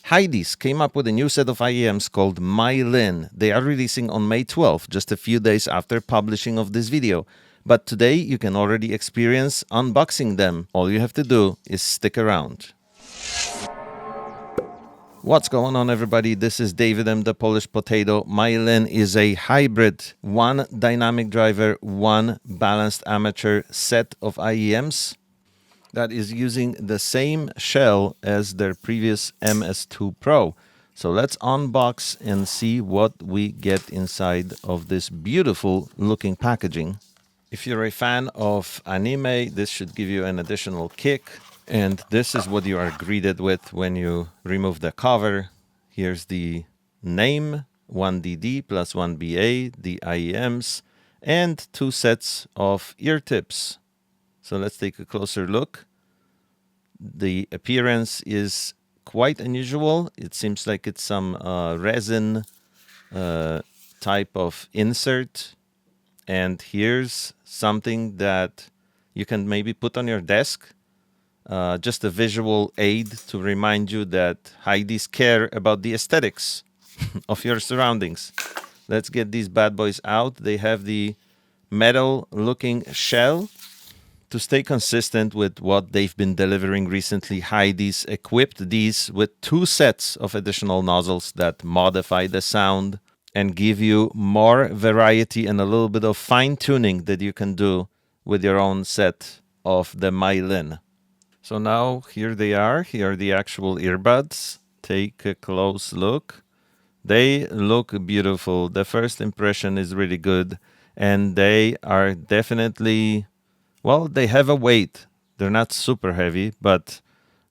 Hidizs came up with a new set of IEMs called Lin. They are releasing on May 12th, just a few days after publishing of this video. But today you can already experience unboxing them. All you have to do is stick around. What's going on, everybody? This is David M. the Polish Potato. Lin is a hybrid, one dynamic driver, one balanced amateur set of IEMs that is using the same shell as their previous MS2 Pro. So let's unbox and see what we get inside of this beautiful looking packaging. If you're a fan of anime, this should give you an additional kick. And this is what you are greeted with when you remove the cover. Here's the name, 1DD plus 1BA, the IEMs, and 2 sets of ear tips. So let's take a closer look. The appearance is quite unusual. It seems like it's some resin type of insert. And here's something that you can maybe put on your desk. Just a visual aid to remind you that Hidizs care about the aesthetics of your surroundings. Let's get these bad boys out. They have the metal-looking shell. To stay consistent with what they've been delivering recently, Hidizs equipped these with 2 sets of additional nozzles that modify the sound and give you more variety and a little bit of fine-tuning that you can do with your own set of the Lin. So now here they are. Here are the actual earbuds. Take a close look. They look beautiful. The first impression is really good. And they are definitely, well, they have a weight. They're not super heavy, but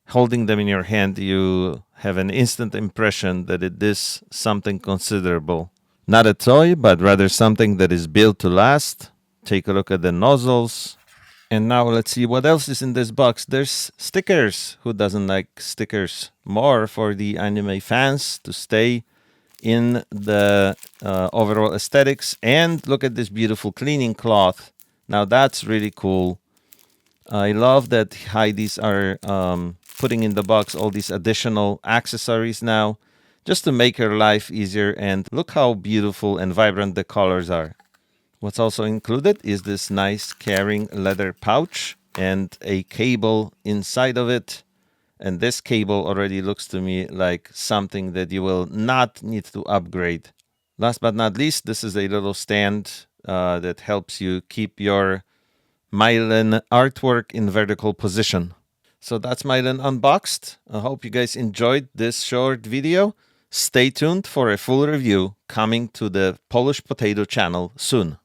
holding them in your hand, you have an instant impression that it is something considerable. Not a toy, but rather something that is built to last. Take a look at the nozzles. And now let's see what else is in this box. There's stickers. Who doesn't like stickers? More for the anime fans to stay in the overall aesthetics. And look at this beautiful cleaning cloth. Now that's really cool. I love that Hidizs are putting in the box all these additional accessories now, just to make your life easier. And look how beautiful and vibrant the colors are. What's also included is this nice carrying leather pouch and a cable inside of it. And this cable already looks to me like something that you will not need to upgrade. Last but not least, this is a little stand that helps you keep your Lin artwork in vertical position. So that's Lin unboxed. I hope you guys enjoyed this short video. Stay tuned for a full review coming to the Polish Potato channel soon.